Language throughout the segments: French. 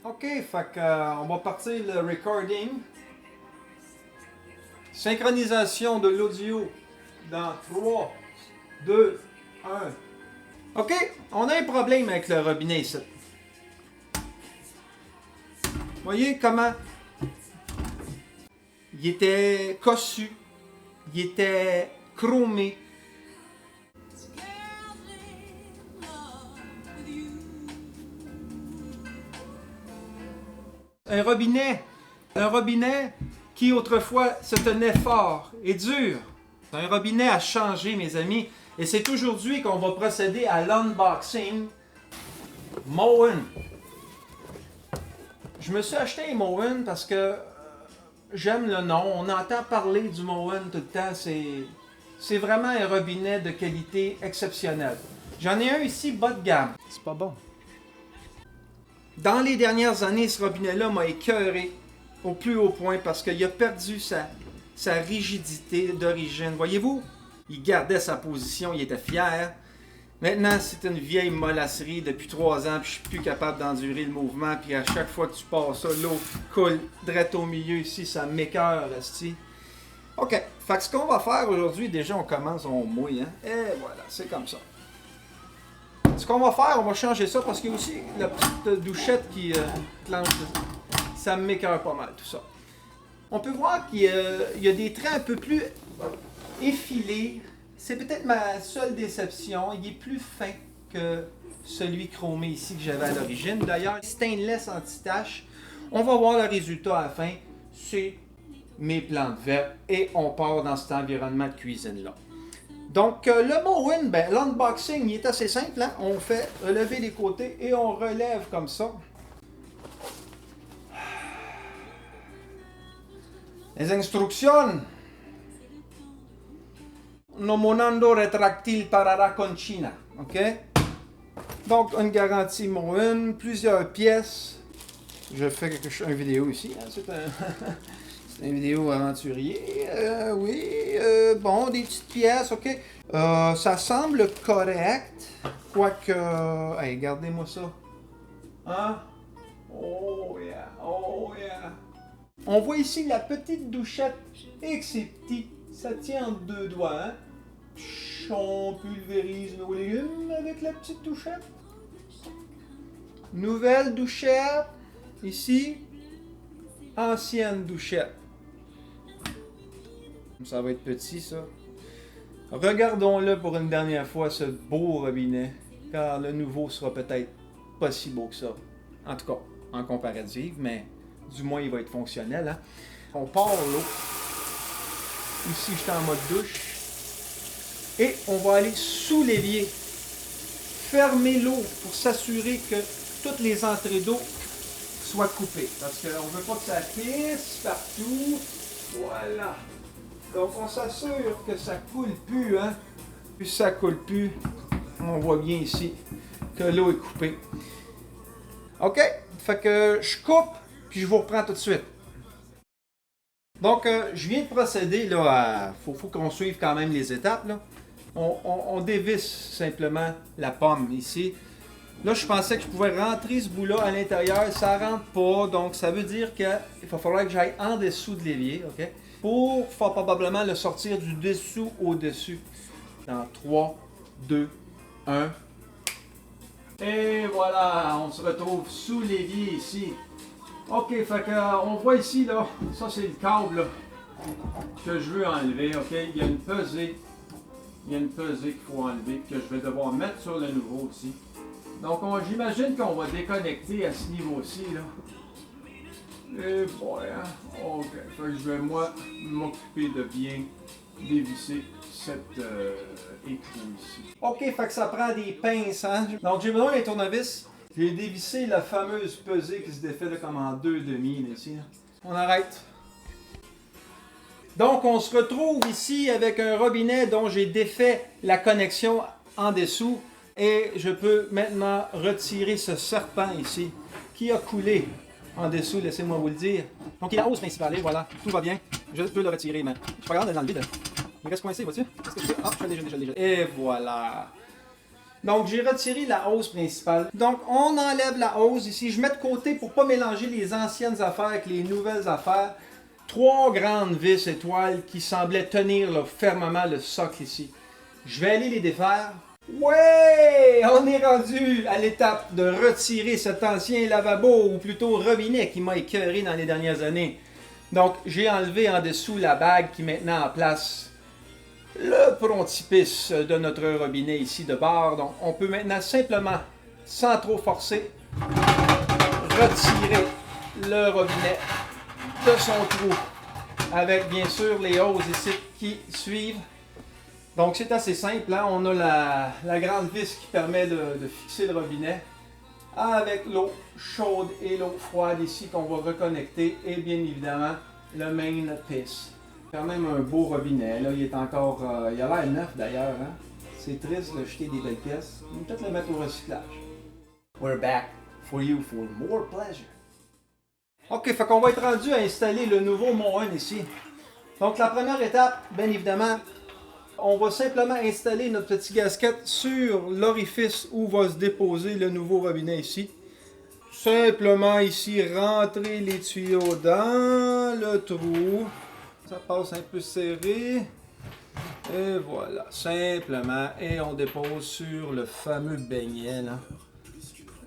Ok, fait que, on va partir le recording. Synchronisation de l'audio dans 3, 2, 1. Ok, on a un problème avec le robinet ici. Voyez comment il était cossu, il était chromé. Un robinet qui autrefois se tenait fort et dur. Un robinet a changé, mes amis, et c'est aujourd'hui qu'on va procéder à l'unboxing Moen. Je me suis acheté un Moen parce que j'aime le nom. On entend parler du Moen tout le temps. C'est vraiment un robinet de qualité exceptionnelle. J'en ai un ici bas de gamme. C'est pas bon. Dans les dernières années, ce robinet-là m'a écœuré au plus haut point parce qu'il a perdu sa rigidité d'origine. Voyez-vous, il gardait sa position, il était fier. Maintenant, c'est une vieille mollasserie depuis 3 ans, puis je suis plus capable d'endurer le mouvement. Puis à chaque fois que tu passes ça, l'eau coule direct au milieu ici, ça m'écœure, esti. Ok, fait que ce qu'on va faire aujourd'hui, déjà on commence, on mouille, hein. Et voilà, c'est comme ça. Ce qu'on va faire, on va changer ça parce qu'il y a aussi la petite douchette qui clenche. Ça m'écœure pas mal tout ça. On peut voir qu'il y a des traits un peu plus effilés. C'est peut-être ma seule déception. Il est plus fin que celui chromé ici que j'avais à l'origine. D'ailleurs, stainless anti-tache. On va voir le résultat à la fin. C'est mes plantes vertes et on part dans cet environnement de cuisine-là. Donc, le Moen, ben, l'unboxing, il est assez simple. Hein? On fait relever les côtés et on relève comme ça. Les instructions. No monando retráctil para concina. OK? Donc, une garantie Moen, plusieurs pièces. Je fais une vidéo ici. Hein? C'est une vidéo aventurier. Oui. Bon, des petites pièces, OK. Ça semble correct. Quoique... Hey, regardez-moi ça. Hein? Oh yeah, oh yeah. On voit ici la petite douchette et que c'est petit. Ça tient entre 2 doigts, hein? On pulvérise nos légumes avec la petite douchette. Nouvelle douchette. Ici. Ancienne douchette. Ça va être petit, ça. Regardons-le pour une dernière fois, ce beau robinet. Car le nouveau sera peut-être pas si beau que ça. En tout cas, en comparative, mais du moins il va être fonctionnel. Hein? On part l'eau. Ici, je suis en mode douche. Et on va aller sous l'évier. Fermer l'eau pour s'assurer que toutes les entrées d'eau soient coupées. Parce qu'on ne veut pas que ça pisse partout. Voilà. Donc on s'assure que ça coule plus. Hein? Puis ça coule plus. On voit bien ici que l'eau est coupée. OK. Fait que je coupe. Puis je vous reprends tout de suite. Donc, je viens de procéder là à... Faut qu'on suive quand même les étapes. Là. On dévisse simplement la pomme ici. Là, je pensais que je pouvais rentrer ce bout-là à l'intérieur. Ça rentre pas. Donc, ça veut dire qu'il va falloir que j'aille en dessous de l'évier. OK? Pour faire probablement le sortir du dessous au dessus. Dans 3, 2, 1. Et voilà, on se retrouve sous l'évier ici. OK, fait que, on voit ici, là, ça c'est le câble là, que je veux enlever, OK? Il y a une pesée qu'il faut enlever, que je vais devoir mettre sur le nouveau aussi. Donc, j'imagine qu'on va déconnecter à ce niveau-ci, là. Et voilà, OK, fait que je vais, moi, m'occuper de bien dévisser cette écrou ici. OK, fait que ça prend des pinces, hein? Donc, j'ai besoin d'un tournevis. J'ai dévissé la fameuse pesée qui se défait là, comme en 2 demi là, ici. Là. On arrête. Donc, on se retrouve ici avec un robinet dont j'ai défait la connexion en dessous. Et je peux maintenant retirer ce serpent ici qui a coulé en dessous, laissez-moi vous le dire. Donc, il est la hausse principale, et voilà, tout va bien. Je peux le retirer, mais je suis pas capable de l'enlever. Il reste coincé, vois-tu? Ah, je l'ai déjà. Et voilà. Donc, j'ai retiré la hausse principale. Donc, on enlève la hausse ici. Je mets de côté pour ne pas mélanger les anciennes affaires avec les nouvelles affaires. 3 grandes vis étoiles qui semblaient tenir là, fermement le socle ici. Je vais aller les défaire. Ouais! On est rendu à l'étape de retirer cet ancien lavabo, ou plutôt robinet, qui m'a écœuré dans les dernières années. Donc, j'ai enlevé en dessous la bague qui est maintenant en place le frontispice de notre robinet ici de bord. Donc, on peut maintenant simplement, sans trop forcer, retirer le robinet de son trou, avec bien sûr les hoses ici qui suivent. Donc c'est assez simple, hein? On a la grande vis qui permet de fixer le robinet avec l'eau chaude et l'eau froide ici qu'on va reconnecter, et bien évidemment le main piece. Quand même un beau robinet, là il est encore, il a l'air neuf d'ailleurs, hein? C'est triste de jeter des belles pièces, on va peut-être le mettre au recyclage. We're back for you for more pleasure. Ok, fait qu'on va être rendu à installer le nouveau Moen ici. Donc la première étape, bien évidemment, on va simplement installer notre petit gasket sur l'orifice où va se déposer le nouveau robinet ici. Simplement ici, rentrer les tuyaux dans le trou. Ça passe un peu serré. Et voilà, simplement. Et on dépose sur le fameux beignet là.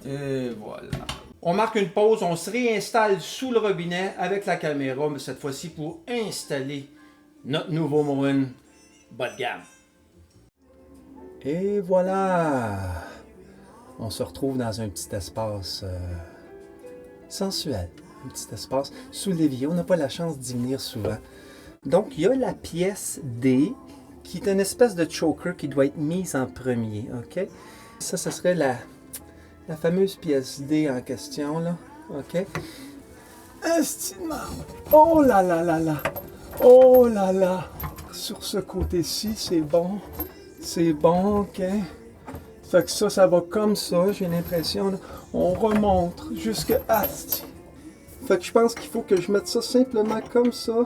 Et voilà. On marque une pause, on se réinstalle sous le robinet avec la caméra, mais cette fois-ci pour installer notre nouveau Moen bas de gamme. Et voilà! On se retrouve dans un petit espace sensuel. Un petit espace sous l'évier. On n'a pas la chance d'y venir souvent. Donc, il y a la pièce D qui est une espèce de choker qui doit être mise en premier. OK? Ça, ce serait la fameuse pièce D en question, là. OK? Estimant. Oh là là là là! Oh là là! Sur ce côté-ci, c'est bon. C'est bon, OK? Fait que ça va comme ça, j'ai l'impression. Là. On remonte jusqu'à Asti. Fait que je pense qu'il faut que je mette ça simplement comme ça.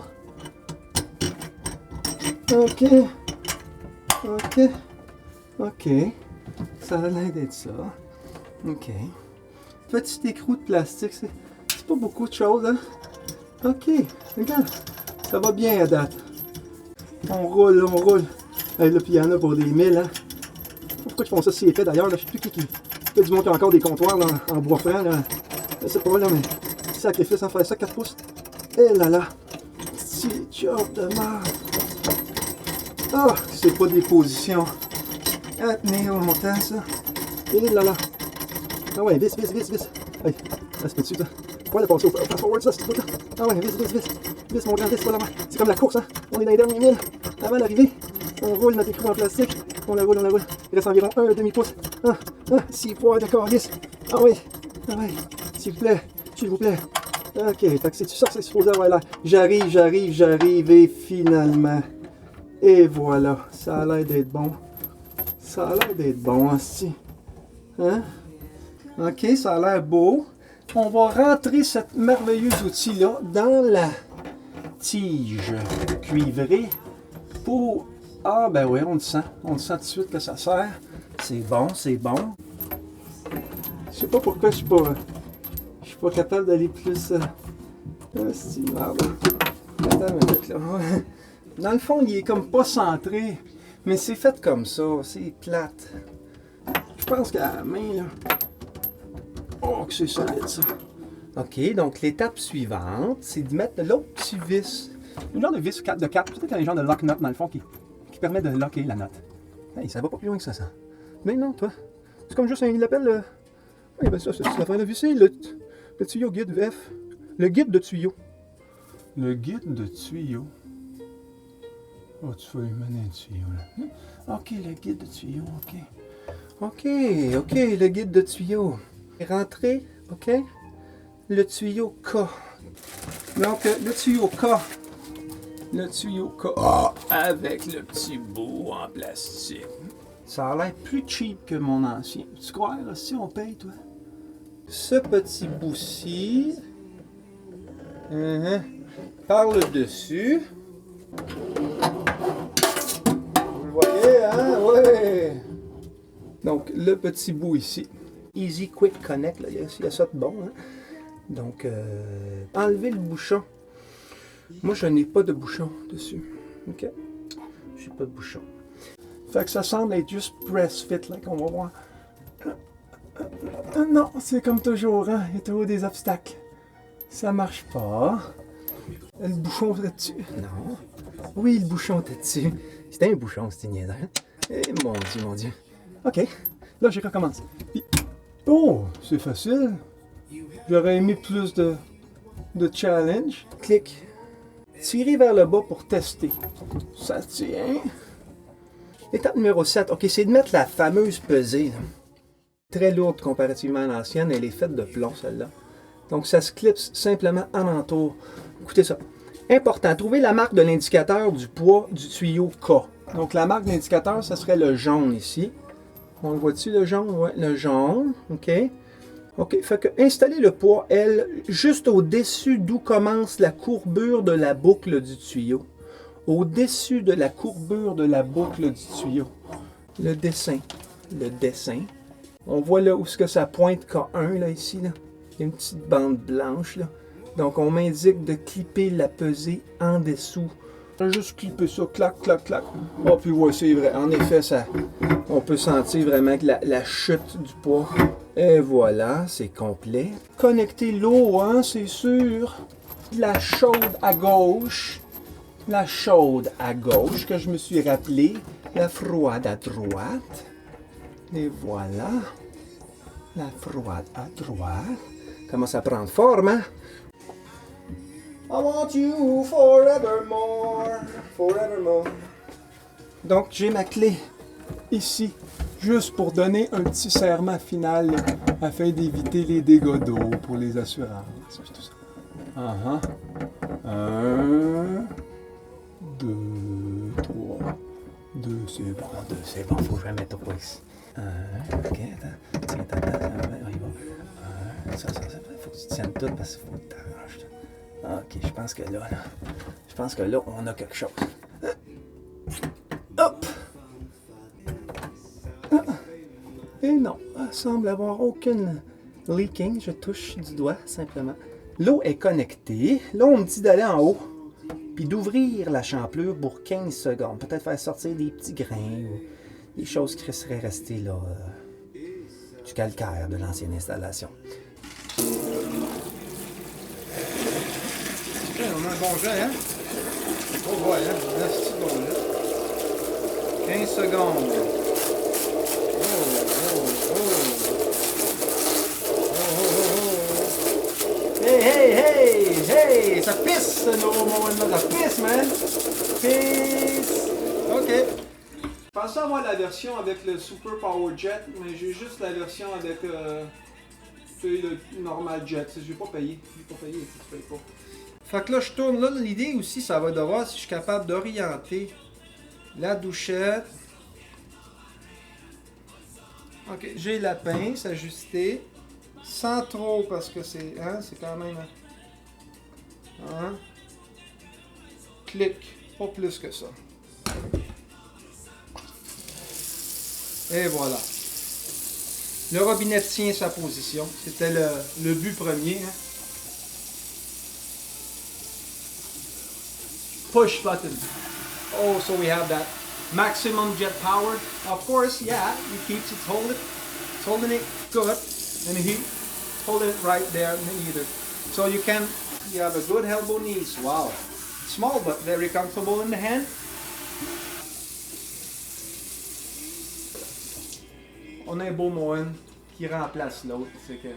OK. OK. OK. Ça a l'air d'être ça. OK. Petit écrou de plastique, c'est pas beaucoup de choses, hein? OK. Regarde. Ça va bien à date. On roule, on roule. Hey, là, puis il y en a pour des milles, hein? Pourquoi ils font ça si épais d'ailleurs? Je sais plus qui fait du monde qui a encore des comptoirs là, en bois franc. Là. Je sais pas, là, mais sacrifice en faire ça, 4 pouces. Et là là. Petit job de merde. Ah, c'est pas des positions à tenir longtemps, ça. Et là là. Ah ouais, visse, visse, visse, visse. Hey, là, c'est dessus, ça. Pourquoi le passer au fast forward, ça, c'est tout là? Ah ouais, visse, visse, visse. Visse, mon grand, visse, pas la main. C'est comme la course, hein. On est dans les derniers milles. Avant d'arriver, on roule notre écrou en plastique. On la roule, on la roule. Il reste environ un demi-pouce. 6 poids de calice. Ah oui, ah oui. S'il vous plaît, s'il vous plaît. Ok, fait que c'est ça que c'est supposé avoir là. J'arrive et finalement. Et voilà, ça a l'air d'être bon. Ça a l'air d'être bon, aussi. Hein? Ok, ça a l'air beau. On va rentrer cet merveilleux outil-là dans la tige cuivrée pour... Ah ben oui, on le sent tout de suite que ça sert. C'est bon, c'est bon. Je sais pas pourquoi je suis pas capable d'aller plus... c'est merde. Attends une minute, là. Dans le fond, il est comme pas centré, mais c'est fait comme ça, c'est plate. Je pense qu'à la main, là... Oh, que c'est solide, ça. OK, donc l'étape suivante, c'est de mettre l'autre petit vis. Une genre de vis de 4, peut-être un genre de lock nut dans le fond qui permet de locker la note. Hey, ça va pas plus loin que ça. Mais non, toi. C'est comme juste il appelle... Oui, ben ça, c'est la fin de visser le tuyau guide VF. Le guide de tuyau. Le guide de tuyau. Oh, tu vas lui mener un tuyau, là. OK, le guide de tuyau, OK. OK, le guide de tuyau. Rentrer, OK, le tuyau K. Donc, le tuyau K, avec le petit bout en plastique. Ça a l'air plus cheap que mon ancien. Tu crois, si on paye, toi? Ce petit bout-ci, par le dessus. Vous le voyez, hein? Ouais! Donc, le petit bout ici. Easy Quick Connect, là. Il y a ça de bon. Hein? Donc, enlever le bouchon. Moi, je n'ai pas de bouchon dessus. OK? Je n'ai pas de bouchon. Fait que ça semble être juste press fit, là, qu'on va voir. Non, c'est comme toujours, hein? Il y a toujours des obstacles. Ça marche pas. Le bouchon était dessus. Non. Oui, le bouchon était dessus. C'était un bouchon, c'était niaiseux. Eh, mon Dieu, mon Dieu. OK. Là, je recommence. Puis... Oh, c'est facile. J'aurais aimé plus de challenge. Clic. Tirer vers le bas pour tester. Ça tient. Étape numéro 7. OK, c'est de mettre la fameuse pesée. Là. Très lourde comparativement à l'ancienne. Elle est faite de plomb, celle-là. Donc, ça se clipse simplement alentour. Écoutez ça. Important, trouver la marque de l'indicateur du poids du tuyau K. Donc, la marque d'indicateur, ce serait le jaune ici. On le voit-tu, le jaune? Oui, le jaune. OK. OK. Fait que installer le poids L juste au-dessus d'où commence la courbure de la boucle du tuyau. Au-dessus de la courbure de la boucle du tuyau. Le dessin. Le dessin. On voit là où est-ce que ça pointe K1, là, ici, là. Il y a une petite bande blanche, là. Donc, on m'indique de clipper la pesée en dessous. Juste clipper ça, clac, clac, clac. Oh, puis ouais, c'est vrai. En effet, ça, on peut sentir vraiment que la chute du poids. Et voilà, c'est complet. Connecter l'eau, hein, c'est sûr. La chaude à gauche. La chaude à gauche, que je me suis rappelé. La froide à droite. Et voilà. La froide à droite. Commence à prendre forme, hein? I want you forevermore, forevermore. Donc, j'ai ma clé ici, juste pour donner un petit serrement final afin d'éviter les dégâts d'eau pour les assurances. Tout ça. Uh-huh. 1, 2, 3. 2, c'est bon, faut que je la mette au point ici. OK, attends. Tiens, on y va. Ça, faut que tu tiennes tout parce qu'il faut que tu t'arranges. OK, je pense que là, on a quelque chose. Hop! Et non, il semble avoir aucune leaking. Je touche du doigt, simplement. L'eau est connectée. Là, on me dit d'aller en haut, puis d'ouvrir la champlure pour 15 secondes. Peut-être faire sortir des petits grains ou des choses qui seraient restées là, du calcaire de l'ancienne installation. On a un bon jet, hein? Oh ouais, hein? Un petit bon jet. 15 secondes. Hey! Ça pisse, ce nouveau moment-là. Ça pisse, man! Pisse! OK. Je pensais avoir la version avec le Super Power Jet, mais j'ai juste la version avec le normal jet. J'ai pas payé. Tu payes pas. Fait que là, je tourne. Là, l'idée aussi, ça va être de voir si je suis capable d'orienter la douchette. OK, j'ai la pince ajustée. Sans trop, parce que c'est quand même... Hein? Clic. Pas plus que ça. Et voilà. Le robinet tient sa position. C'était le but premier. Hein? Push button. Oh, so we have that maximum jet power. Of course, yeah, it keeps it holding it good, and he's holding it right there either. So you have a good elbow knees. Wow, small but very comfortable in the hand. On a un beau Moen qui remplace l'autre, c'est que